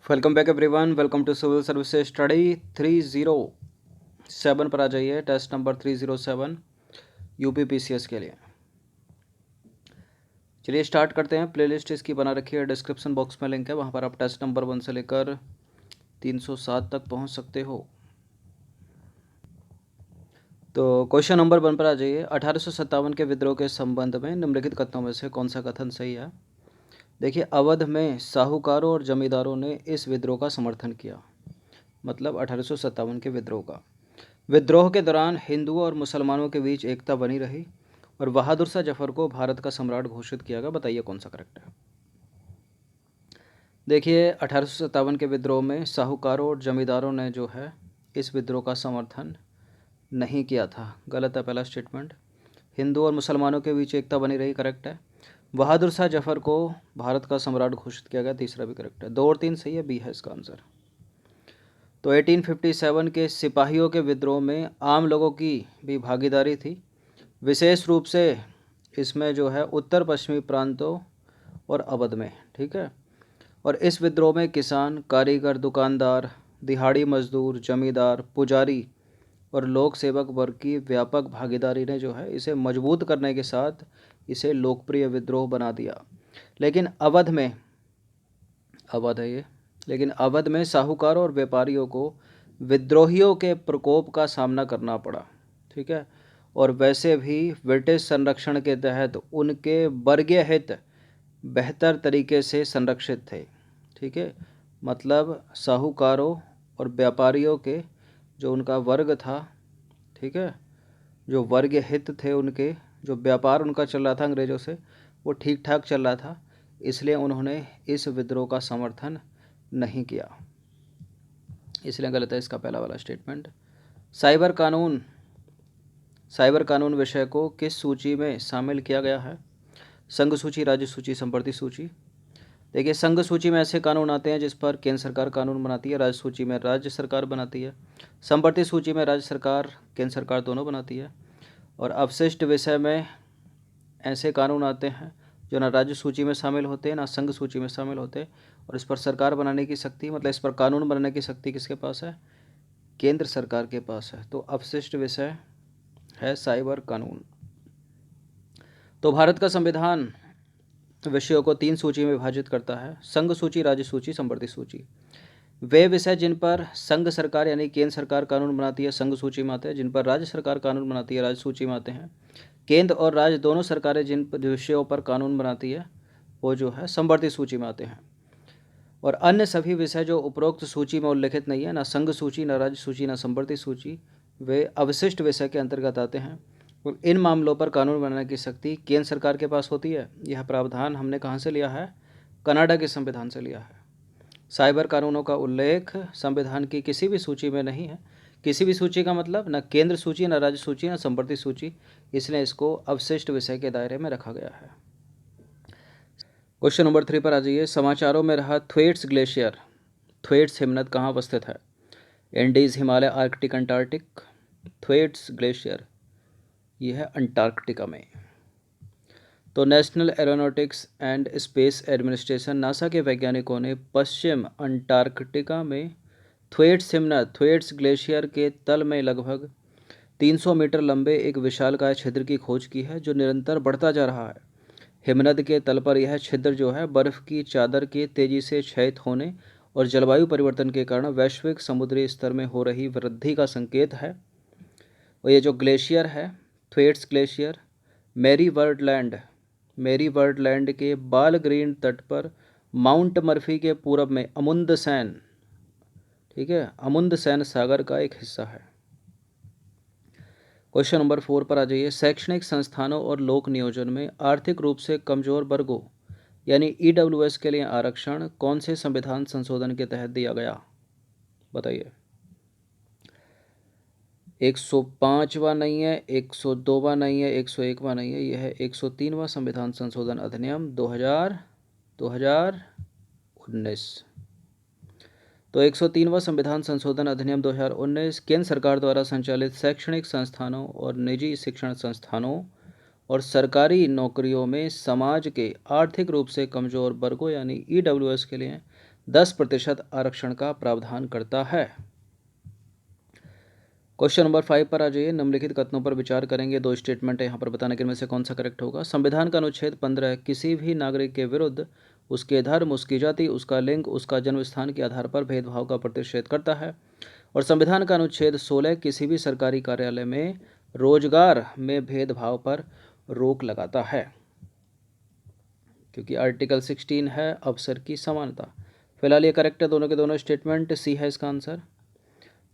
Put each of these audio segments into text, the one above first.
Welcome back everyone. Welcome to civil services study 307 पर आ जाइए। Test number 307 UP PCS के लिए। चलिए स्टार्ट करते हैं। प्लेलिस्ट इसकी बना रखी है, डिस्क्रिप्शन बॉक्स में लिंक है, वहाँ पर आप टेस्ट नंबर 1 से लेकर 307 तक पहुँच सकते हो। तो क्वेश्चन नंबर 1 पर आ जाइए। 1857 के विद्रोह के संबंध में निम्नलिखित कथनों में से कौन सा कथन सही है। देखिए, अवध में साहूकारों और जमींदारों ने इस विद्रोह का समर्थन किया, मतलब 1857 के विद्रोह का। विद्रोह के दौरान हिंदुओं और मुसलमानों के बीच एकता बनी रही और बहादुर शाह जफर को भारत का सम्राट घोषित किया गया। बताइए कौन सा करेक्ट है। देखिए, 1857 के विद्रोह में साहूकारों और जमींदारों ने जो है इस विद्रोह का समर्थन नहीं किया था। गलत है पहला स्टेटमेंट। हिंदू और मुसलमानों के बीच एकता बनी रही, करेक्ट है। बहादुर शाह जफर को भारत का सम्राट घोषित किया गया, तीसरा भी करेक्ट है। 2 और 3 सही है, बी है इसका आंसर। तो 1857 के सिपाहियों के विद्रोह में आम लोगों की भी भागीदारी थी, विशेष रूप से इसमें जो है उत्तर पश्चिमी प्रांतों और अवध में, ठीक है। और इस विद्रोह में किसान, कारीगर, दुकानदार, दिहाड़ी मजदूर, जमींदार, पुजारी और लोक सेवक वर्ग की व्यापक भागीदारी ने जो है इसे मजबूत करने के साथ इसे लोकप्रिय विद्रोह बना दिया। लेकिन अवध में साहूकारों और व्यापारियों को विद्रोहियों के प्रकोप का सामना करना पड़ा, ठीक है। और वैसे भी ब्रिटिश संरक्षण के तहत उनके वर्गीय हित बेहतर तरीके से संरक्षित थे, ठीक है। मतलब साहूकारों और व्यापारियों के जो उनका वर्ग था, ठीक है, जो वर्गीय हित थे उनके, जो व्यापार उनका चल रहा था अंग्रेज़ों से, वो ठीक ठाक चल रहा था, इसलिए उन्होंने इस विद्रोह का समर्थन नहीं किया, इसलिए गलत है इसका पहला वाला स्टेटमेंट। साइबर कानून विषय को किस सूची में शामिल किया गया है। संघ सूची, राज्य सूची, संप्रति सूची। देखिए, संघ सूची में ऐसे कानून आते हैं जिस पर केंद्र सरकार कानून बनाती है, राज्य सूची में राज्य सरकार बनाती है, संप्रति सूची में राज्य सरकार केंद्र सरकार दोनों बनाती है, और अवशिष्ट विषय में ऐसे कानून आते हैं जो ना राज्य सूची में शामिल होते हैं ना संघ सूची में शामिल होते हैं, और इस पर सरकार बनाने की शक्ति, मतलब इस पर कानून बनाने की शक्ति किसके पास है, केंद्र सरकार के पास है। तो अवशिष्ट विषय है साइबर कानून। तो भारत का संविधान विषयों को 3 सूची में विभाजित करता है, संघ सूची, राज्य सूची, संप्रति सूची। वे विषय जिन पर संघ सरकार यानी केंद्र सरकार कानून बनाती है संघ सूची में आते हैं, जिन पर राज्य सरकार कानून बनाती है राज्य सूची में आते हैं। केंद्र और राज्य दोनों सरकारें जिन विषयों पर कानून बनाती है वो जो है संप्रति सूची में आते हैं। और अन्य सभी विषय जो उपरोक्त सूची में उल्लिखित नहीं है, ना संघ सूची, ना राज्य सूची, ना संप्रति सूची, वे अवशिष्ट विषय के अंतर्गत आते हैं। और इन मामलों पर कानून बनाने की शक्ति केंद्र सरकार के पास होती है। यह प्रावधान हमने कहाँ से लिया है, कनाडा के संविधान से लिया है। साइबर कानूनों का उल्लेख संविधान की किसी भी सूची में नहीं है। किसी भी सूची का मतलब न केंद्र सूची, न राज्य सूची, न संप्रति सूची, इसलिए इसको अवशिष्ट विषय के दायरे में रखा गया है। क्वेश्चन नंबर 3 पर आ जाइए। समाचारों में रहा थ्वेट्स ग्लेशियर, थ्वेट्स हिमनद कहाँ अवस्थित है। Andes, Himalaya, Arctic, Antarctic. Thwaites glacier ये है अंटार्कटिका में। तो national aeronautics and space administration NASA के वैज्ञानिकों ने पश्चिम अंटार्कटिका में थ्वेट्स हिमनद, थ्वेट्स ग्लेशियर के तल में लगभग 300 मीटर लंबे एक विशालकाय छिद्र की खोज की है जो निरंतर बढ़ता जा रहा है। हिमनद के तल पर यह छिद्र जो है बर्फ की चादर के तेजी से क्षयित होने और जलवायु परिवर्तन के कारण वैश्विक समुद्री स्तर में हो रही वृद्धि का संकेत है। और ये जो ग्लेशियर है थ्वेट्स ग्लेशियर मेरी वर्ल्ड लैंड के बाल ग्रीन तट पर माउंट मर्फी के पूरब में अमुंदसैन, ठीक है, अमुंदसैन सागर का एक हिस्सा है। क्वेश्चन नंबर 4 पर आ जाइए। शैक्षणिक संस्थानों और लोक नियोजन में आर्थिक रूप से कमजोर वर्गों यानी ईडब्ल्यूएस के लिए आरक्षण कौन से संविधान संशोधन के तहत दिया गया। बताइए। 105वां नहीं है, 102वां नहीं है, 101वां नहीं है, यह है 103वां संविधान संशोधन अधिनियम 2019। तो 103वां संविधान संशोधन अधिनियम 2019 केंद्र सरकार द्वारा संचालित शैक्षणिक संस्थानों और निजी शिक्षण संस्थानों और सरकारी नौकरियों में समाज के आर्थिक रूप से कमजोर वर्गों यानी ईडब्ल्यूएस के लिए 10% आरक्षण का प्रावधान करता है। क्वेश्चन नंबर 5 पर आ जाइए। निम्नलिखित कथनों पर विचार करेंगे। 2 स्टेटमेंट है यहाँ पर, बताने के इनमें से कौन सा करेक्ट होगा। संविधान का अनुच्छेद 15 किसी भी नागरिक के विरुद्ध उसके धर्म, उसकी जाति, उसका लिंग, उसका जन्म स्थान के आधार पर भेदभाव का प्रतिषेध करता है। और संविधान का अनुच्छेद 16 किसी भी सरकारी कार्यालय में रोजगार में भेदभाव पर रोक लगाता है, क्योंकि आर्टिकल 16 है अवसर की समानता। फिलहाल ये करेक्ट है दोनों के दोनों स्टेटमेंट, सी है इसका आंसर।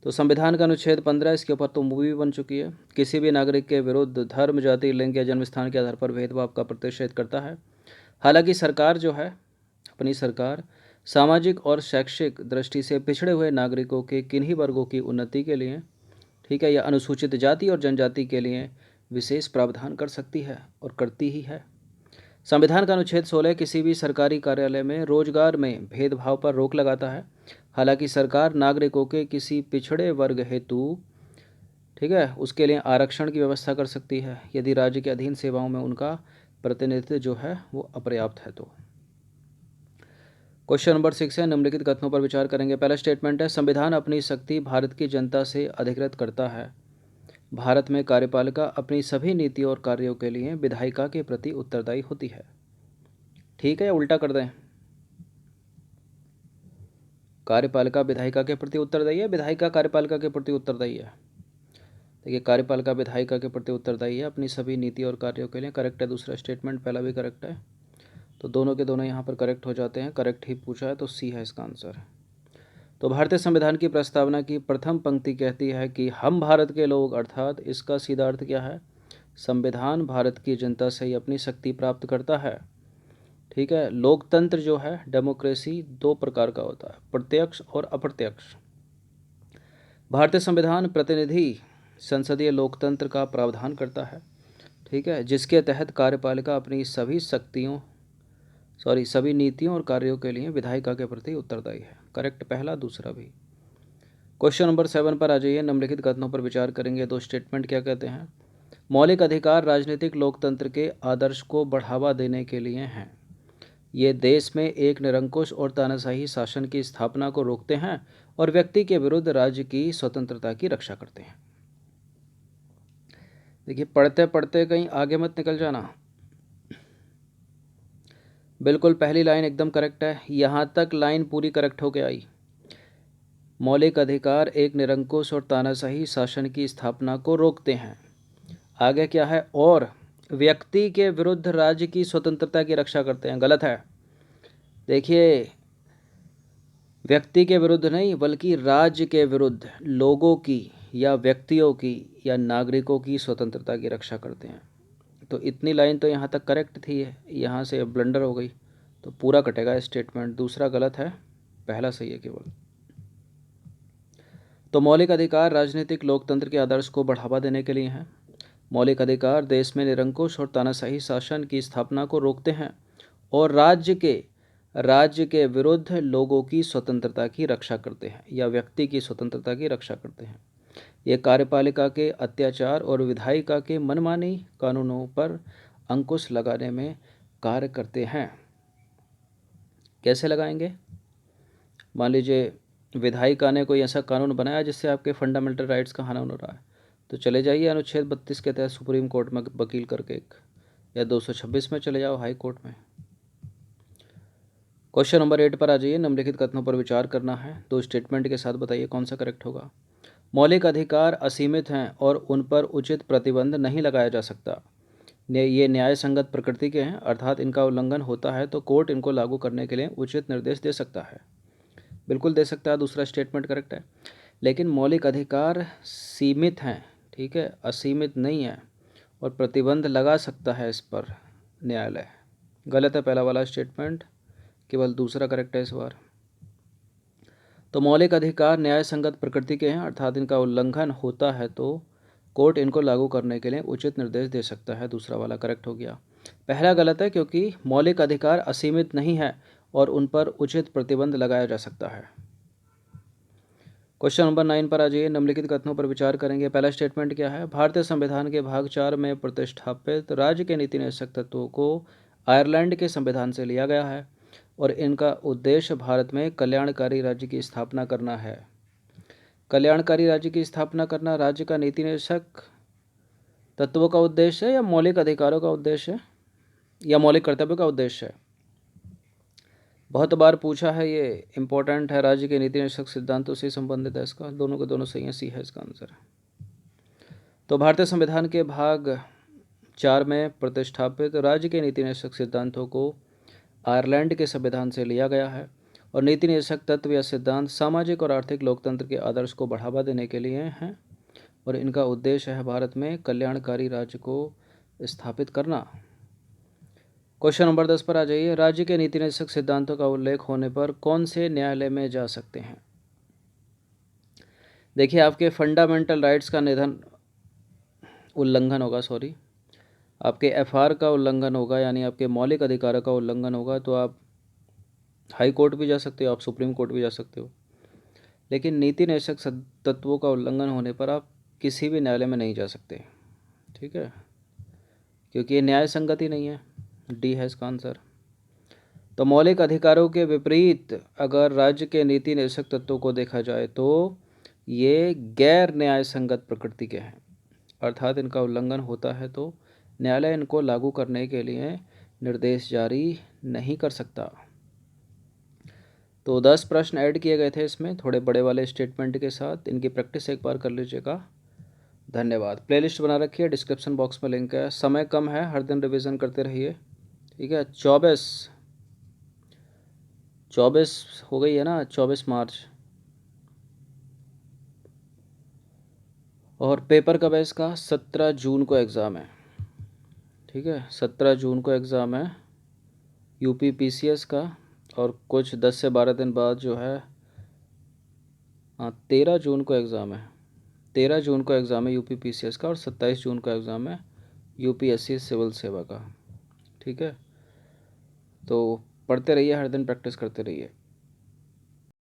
तो संविधान का अनुच्छेद 15, इसके ऊपर तो मूवी भी बन चुकी है। किसी भी नागरिक के विरुद्ध धर्म, जाति, लिंग या जन्म स्थान के आधार पर भेदभाव का प्रतिषेध करता है। हालांकि सरकार जो है, अपनी सरकार सामाजिक और शैक्षिक दृष्टि से पिछड़े हुए नागरिकों के किन्हीं वर्गों की उन्नति के लिए, ठीक है, या अनुसूचित जाति और जनजाति के लिए विशेष प्रावधान कर सकती है और करती ही है। संविधान का अनुच्छेद 16 किसी भी सरकारी कार्यालय में रोजगार में भेदभाव पर रोक लगाता है। हालांकि सरकार नागरिकों के किसी पिछड़े वर्ग हेतु, ठीक है, उसके लिए आरक्षण की व्यवस्था कर सकती है यदि राज्य के अधीन सेवाओं में उनका प्रतिनिधित्व जो है वो अपर्याप्त है। तो क्वेश्चन नंबर 6 है। निम्नलिखित कथनों पर विचार करेंगे। पहला स्टेटमेंट है, संविधान अपनी शक्ति भारत की जनता से अधिकृत करता है। भारत में कार्यपालिका अपनी सभी नीतियों और कार्यों के लिए विधायिका के प्रति उत्तरदायी होती है। ठीक है, या उल्टा कर दें? कार्यपालिका विधायिका के प्रति उत्तरदायी है, विधायिका कार्यपालिका के प्रति उत्तरदायी है? देखिए, कार्यपालिका विधायिका के प्रति उत्तरदायी है अपनी सभी नीति और कार्यों के लिए। करेक्ट है दूसरा स्टेटमेंट, पहला भी करेक्ट है। तो दोनों के दोनों यहाँ पर करेक्ट हो जाते हैं। करेक्ट ही पूछा है तो सी है इसका आंसर। तो भारतीय संविधान की प्रस्तावना की प्रथम पंक्ति कहती है कि हम भारत के लोग, अर्थात इसका सीधा अर्थ क्या है? संविधान भारत की जनता से ही अपनी शक्ति प्राप्त करता है। ठीक है, लोकतंत्र जो है, डेमोक्रेसी, 2 प्रकार का होता है, प्रत्यक्ष और अप्रत्यक्ष। भारतीय संविधान प्रतिनिधि संसदीय लोकतंत्र का प्रावधान करता है, ठीक है, जिसके तहत कार्यपालिका अपनी सभी नीतियों और कार्यों के लिए विधायिका के प्रति उत्तरदायी है। करेक्ट पहला, दूसरा भी। क्वेश्चन नंबर 7 पर आ जाइए। निम्नलिखित कथनों पर विचार करेंगे। 2 स्टेटमेंट क्या कहते हैं। मौलिक अधिकार राजनीतिक लोकतंत्र के आदर्श को बढ़ावा देने के लिए हैं। ये देश में एक निरंकुश और तानाशाही शासन की स्थापना को रोकते हैं और व्यक्ति के विरुद्ध राज्य की स्वतंत्रता की रक्षा करते हैं। देखिए, पढ़ते पढ़ते कहीं आगे मत निकल जाना। बिल्कुल पहली लाइन एकदम करेक्ट है, यहाँ तक लाइन पूरी करेक्ट होके आई। मौलिक अधिकार एक निरंकुश और तानाशाही शासन की स्थापना को रोकते हैं। आगे क्या है? और व्यक्ति के विरुद्ध राज्य की स्वतंत्रता की रक्षा करते हैं। गलत है। देखिए, व्यक्ति के विरुद्ध नहीं, बल्कि राज्य के विरुद्ध लोगों की या व्यक्तियों की या नागरिकों की स्वतंत्रता की रक्षा करते हैं। तो इतनी लाइन तो यहाँ तक करेक्ट थी, यहाँ से ब्लंडर हो गई तो पूरा कटेगा स्टेटमेंट। दूसरा गलत है, पहला सही है केवल। तो मौलिक अधिकार राजनीतिक लोकतंत्र के आदर्श को बढ़ावा देने के लिए हैं। मौलिक अधिकार देश में निरंकुश और तानाशाही शासन की स्थापना को रोकते हैं और राज्य के विरुद्ध लोगों की स्वतंत्रता की रक्षा करते हैं या व्यक्ति की स्वतंत्रता की रक्षा करते हैं। ये कार्यपालिका के अत्याचार और विधायिका के मनमानी कानूनों पर अंकुश लगाने में कार्य करते हैं। कैसे लगाएंगे? मान लीजिए विधायिका ने कोई ऐसा कानून बनाया जिससे आपके फंडामेंटल राइट्स का हनन हो रहा है, तो चले जाइए अनुच्छेद 32 के तहत सुप्रीम कोर्ट में वकील करके, या 226 में चले जाओ हाई कोर्ट में। क्वेश्चन नंबर 8 पर आ जाइए। निम्नलिखित कथनों पर विचार करना है। 2 स्टेटमेंट के साथ बताइए कौन सा करेक्ट होगा। मौलिक अधिकार असीमित हैं और उन पर उचित प्रतिबंध नहीं लगाया जा सकता। ये न्याय संगत प्रकृति के हैं, अर्थात इनका उल्लंघन होता है तो कोर्ट इनको लागू करने के लिए उचित निर्देश दे सकता है। बिल्कुल दे सकता है, दूसरा स्टेटमेंट करेक्ट है। लेकिन मौलिक अधिकार सीमित हैं, ठीक है, असीमित नहीं है, और प्रतिबंध लगा सकता है इस पर न्यायालय। गलत है पहला वाला स्टेटमेंट, केवल दूसरा करेक्ट है इस बार। तो मौलिक अधिकार न्याय संगत प्रकृति के हैं, अर्थात इनका उल्लंघन होता है तो कोर्ट इनको लागू करने के लिए उचित निर्देश दे सकता है। दूसरा वाला करेक्ट हो गया। पहला गलत है क्योंकि मौलिक अधिकार असीमित नहीं है और उन पर उचित प्रतिबंध लगाया जा सकता है। क्वेश्चन नंबर 9 पर आ जाइए। निम्नलिखित कथनों पर विचार करेंगे। पहला स्टेटमेंट क्या है। भारतीय संविधान के भाग 4 में प्रतिष्ठापित राज्य के नीति निदेशक तत्वों को आयरलैंड के संविधान से लिया गया है। और इनका उद्देश्य भारत में कल्याणकारी राज्य की स्थापना करना है। कल्याणकारी राज्य की स्थापना करना राज्य का नीति निर्देशक तत्वों का उद्देश्य है या मौलिक अधिकारों का उद्देश्य है या मौलिक कर्तव्यों का उद्देश्य है? बहुत बार पूछा है, ये इंपॉर्टेंट है। राज्य के नीति निर्देशक सिद्धांतों से संबंधित है इसका। दोनों के दोनों सही है, सी है इसका आंसर। तो भारतीय संविधान के भाग 4 में प्रतिष्ठापित राज्य के नीति निर्देशक सिद्धांतों को आयरलैंड के संविधान से लिया गया है और नीति निर्देशक तत्व या सिद्धांत सामाजिक और आर्थिक लोकतंत्र के आदर्श को बढ़ावा देने के लिए हैं और इनका उद्देश्य है भारत में कल्याणकारी राज्य को स्थापित करना। क्वेश्चन नंबर 10 पर आ जाइए। राज्य के नीति निर्देशक सिद्धांतों का उल्लेख होने पर कौन से न्यायालय में जा सकते हैं? देखिए, आपके फंडामेंटल राइट्स का उल्लंघन होगा, आपके एफआर का उल्लंघन होगा, यानी आपके मौलिक अधिकारों का उल्लंघन होगा, तो आप हाई कोर्ट भी जा सकते हो, आप सुप्रीम कोर्ट भी जा सकते हो। लेकिन नीति निर्देशक तत्वों का उल्लंघन होने पर आप किसी भी न्यायालय में नहीं जा सकते, ठीक है, क्योंकि ये न्याय संगति नहीं है। डी है इसका आंसर। तो मौलिक अधिकारों के विपरीत अगर राज्य के नीति निर्देशक तत्वों को देखा जाए तो ये गैर न्याय संगत प्रकृति के हैं, अर्थात इनका उल्लंघन होता है तो न्यायालय इनको लागू करने के लिए निर्देश जारी नहीं कर सकता। तो 10 प्रश्न ऐड किए गए थे इसमें, थोड़े बड़े वाले स्टेटमेंट के साथ। इनकी प्रैक्टिस एक बार कर लीजिएगा। धन्यवाद। प्लेलिस्ट बना रखी है, डिस्क्रिप्शन बॉक्स में लिंक है। समय कम है, हर दिन रिवीजन करते रहिए, ठीक है। 24 हो गई है ना, 24 मार्च। और पेपर कब है इसका? 17 जून को एग्ज़ाम है, ठीक है। 17 जून को एग्ज़ाम है यूपी पीसीएस का, और कुछ 10 से 12 दिन बाद जो है 13 जून को एग्ज़ाम है। 13 जून को एग्ज़ाम है यूपी पीसीएस का और 27 जून को एग्ज़ाम है यूपीएससी सिविल सेवा का, ठीक है। तो पढ़ते रहिए, हर दिन प्रैक्टिस करते रहिए।